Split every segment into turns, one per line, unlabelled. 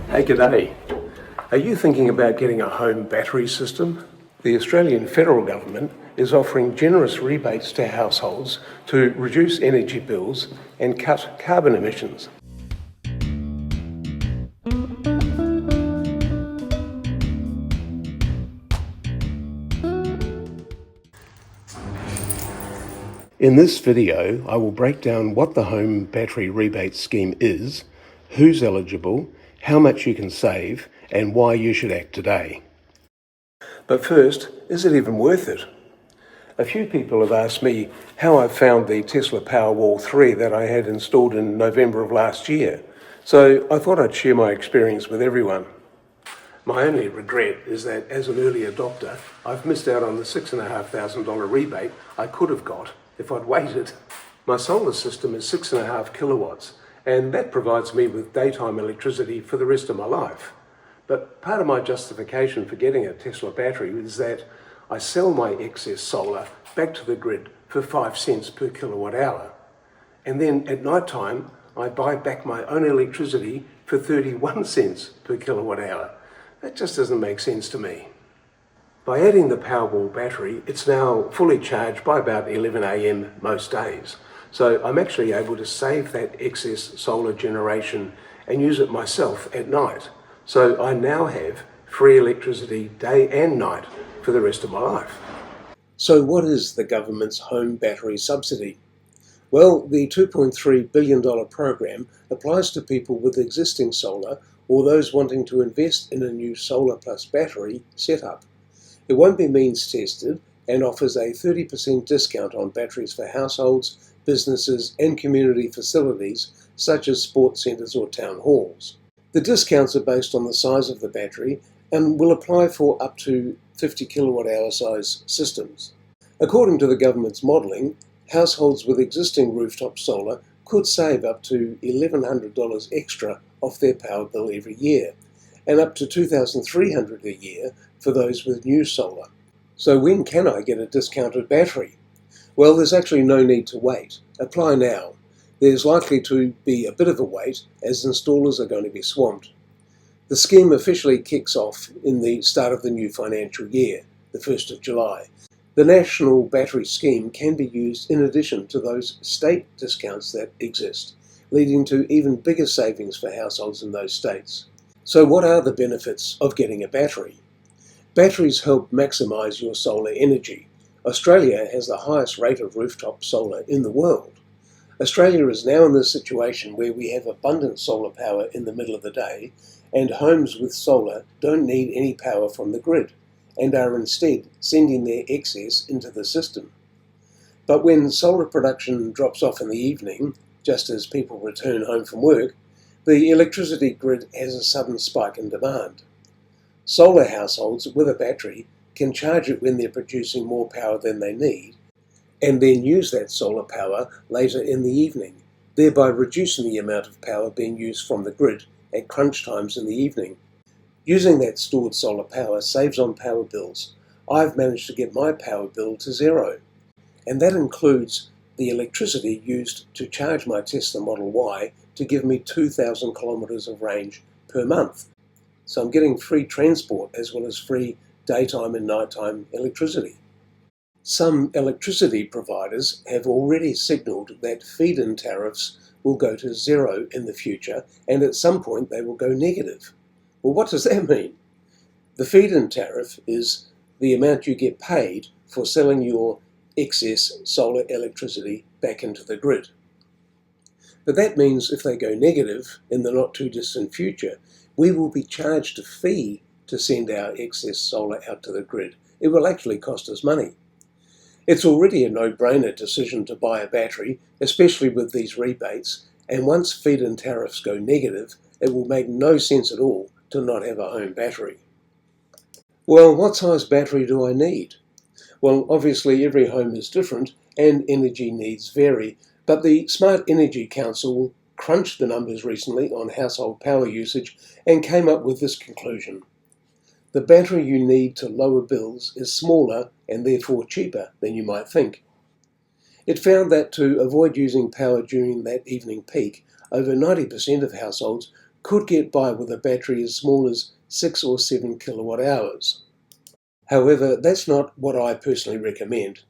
Hey, g'day. Are you thinking about getting a home battery system? The Australian federal government is offering generous rebates to households to reduce energy bills and cut carbon emissions. In this video, I will break down what the home battery rebate scheme is, who's eligible, how much you can save, and why you should act today. But first, is it even worth it? A few people have asked me how I found the Tesla Powerwall 3 that I had installed in November of last year, so I thought I'd share my experience with everyone. My only regret is that as an early adopter, I've missed out on the $6,500 rebate I could have got if I'd waited. My solar system is 6.5 kilowatts, and that provides me with daytime electricity for the rest of my life. But part of my justification for getting a Tesla battery is that I sell my excess solar back to the grid for 5 cents per kilowatt hour. And then at night time, I buy back my own electricity for 31 cents per kilowatt hour. That just doesn't make sense to me. By adding the Powerwall battery, it's now fully charged by about 11 a.m. most days. So I'm actually able to save that excess solar generation and use it myself at night. So I now have free electricity day and night for the rest of my life. So what is the government's home battery subsidy? Well, the $2.3 billion program applies to people with existing solar or those wanting to invest in a new solar plus battery setup. It won't be means tested and offers a 30% discount on batteries for households, businesses and community facilities such as sports centres or town halls. The discounts are based on the size of the battery and will apply for up to 50 kilowatt hour size systems. According to the government's modelling, households with existing rooftop solar could save up to $1,100 extra off their power bill every year, and up to $2,300 a year for those with new solar. So when can I get a discounted battery? Well, there's actually no need to wait. Apply now. There's likely to be a bit of a wait as installers are going to be swamped. The scheme officially kicks off in the start of the new financial year, the 1st of July. The National Battery Scheme can be used in addition to those state discounts that exist, leading to even bigger savings for households in those states. So what are the benefits of getting a battery? Batteries help maximise your solar energy. Australia has the highest rate of rooftop solar in the world. Australia is now in this situation where we have abundant solar power in the middle of the day, and homes with solar don't need any power from the grid, and are instead sending their excess into the system. But when solar production drops off in the evening, just as people return home from work, the electricity grid has a sudden spike in demand. Solar households with a battery can charge it when they're producing more power than they need, and then use that solar power later in the evening, thereby reducing the amount of power being used from the grid at crunch times in the evening. Using that stored solar power saves on power bills. I've managed to get my power bill to zero, and that includes the electricity used to charge my Tesla Model Y to give me 2,000 kilometres of range per month. So I'm getting free transport as well as free daytime and nighttime electricity. Some electricity providers have already signalled that feed-in tariffs will go to zero in the future, and at some point they will go negative. Well, what does that mean? The feed-in tariff is the amount you get paid for selling your excess solar electricity back into the grid. But that means if they go negative in the not too distant future, we will be charged a fee to send our excess solar out to the grid. It will actually cost us money. It's already a no-brainer decision to buy a battery, especially with these rebates, and once feed-in tariffs go negative, it will make no sense at all to not have a home battery. Well, what size battery do I need? Well, obviously every home is different and energy needs vary, but the Smart Energy Council crunched the numbers recently on household power usage and came up with this conclusion. The battery you need to lower bills is smaller and therefore cheaper than you might think. It found that to avoid using power during that evening peak, over 90% of households could get by with a battery as small as 6 or 7 kilowatt hours. However, that's not what I personally recommend.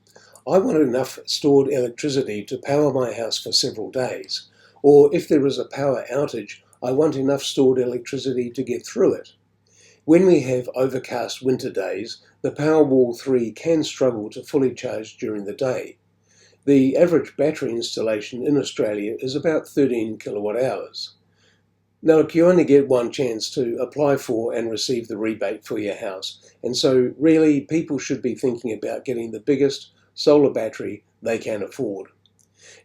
I want enough stored electricity to power my house for several days, or if there is a power outage, I want enough stored electricity to get through it. When we have overcast winter days, the Powerwall 3 can struggle to fully charge during the day. The average battery installation in Australia is about 13 kilowatt hours. Now, look, you only get one chance to apply for and receive the rebate for your house, and so really people should be thinking about getting the biggest solar battery they can afford,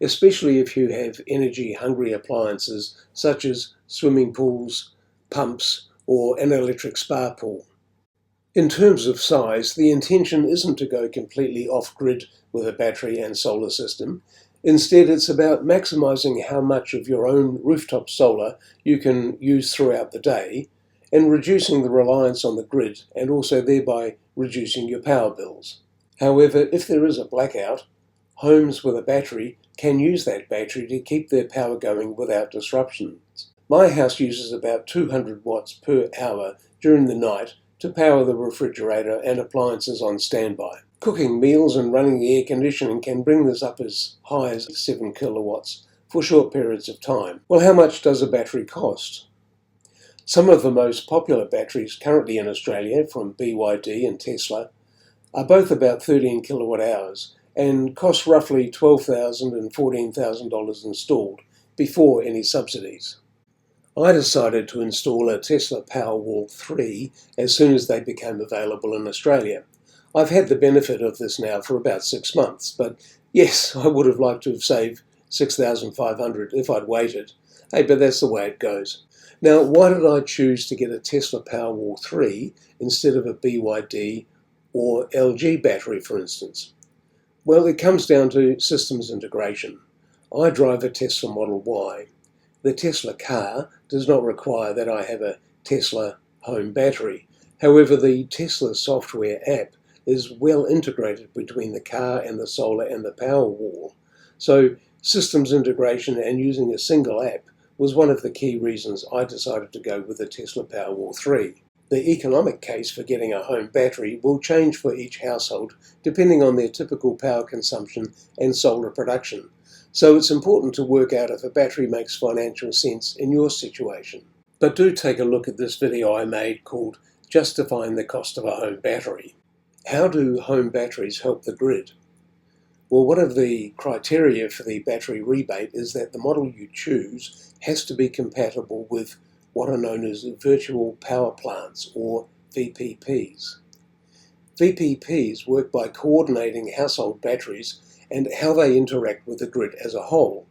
especially if you have energy-hungry appliances such as swimming pools, pumps, or an electric spa pool. In terms of size, the intention isn't to go completely off-grid with a battery and solar system. Instead, it's about maximizing how much of your own rooftop solar you can use throughout the day and reducing the reliance on the grid and also thereby reducing your power bills. However, if there is a blackout, homes with a battery can use that battery to keep their power going without disruptions. My house uses about 200 watts per hour during the night to power the refrigerator and appliances on standby. Cooking meals and running the air conditioning can bring this up as high as 7 kilowatts for short periods of time. Well, how much does a battery cost? Some of the most popular batteries currently in Australia, from BYD and Tesla, are both about 13 kilowatt hours and cost roughly $12,000 and $14,000 installed before any subsidies. I decided to install a Tesla Powerwall 3 as soon as they became available in Australia. I've had the benefit of this now for about 6 months, but yes, I would have liked to have saved $6,500 if I'd waited. Hey, but that's the way it goes. Now, why did I choose to get a Tesla Powerwall 3 instead of a BYD or LG battery, for instance? Well, it comes down to systems integration. I drive a Tesla Model Y. The Tesla car does not require that I have a Tesla home battery. However, the Tesla software app is well integrated between the car and the solar and the Powerwall. So systems integration and using a single app was one of the key reasons I decided to go with the Tesla Powerwall 3. The economic case for getting a home battery will change for each household depending on their typical power consumption and solar production. So it's important to work out if a battery makes financial sense in your situation. But do take a look at this video I made called Justifying the Cost of a Home Battery. How do home batteries help the grid? Well, one of the criteria for the battery rebate is that the model you choose has to be compatible with what are known as virtual power plants, or VPPs. VPPs work by coordinating household batteries and how they interact with the grid as a whole.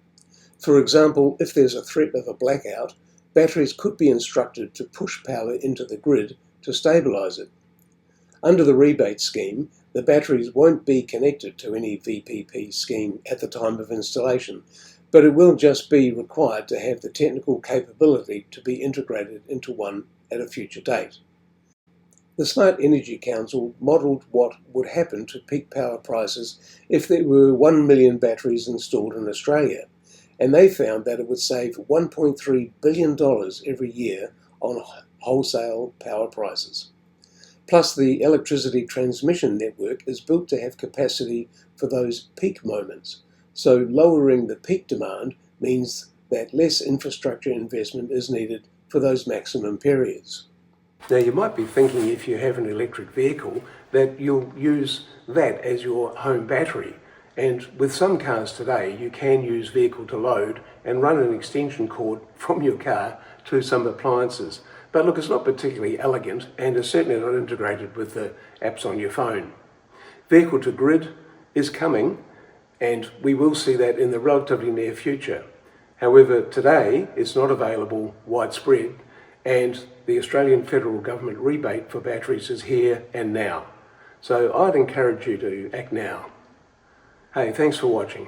For example, if there's a threat of a blackout, batteries could be instructed to push power into the grid to stabilise it. Under the rebate scheme, the batteries won't be connected to any VPP scheme at the time of installation, but it will just be required to have the technical capability to be integrated into one at a future date. The Smart Energy Council modelled what would happen to peak power prices if there were 1 million batteries installed in Australia, and they found that it would save $1.3 billion every year on wholesale power prices. Plus, the electricity transmission network is built to have capacity for those peak moments, so lowering the peak demand means that less infrastructure investment is needed for those maximum periods. Now, you might be thinking, if you have an electric vehicle, that you'll use that as your home battery. And with some cars today, you can use vehicle to load and run an extension cord from your car to some appliances. But look, it's not particularly elegant and is certainly not integrated with the apps on your phone. Vehicle to grid is coming, and we will see that in the relatively near future. However, today it's not available widespread, and the Australian federal government rebate for batteries is here and now. So I'd encourage you to act now. Hey, thanks for watching.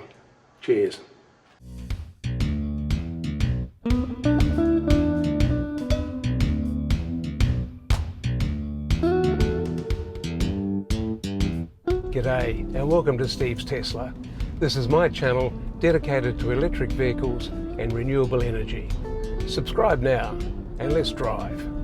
Cheers. G'day and welcome to Steve's Tesla. This is my channel dedicated to electric vehicles and renewable energy. Subscribe now. and let's drive.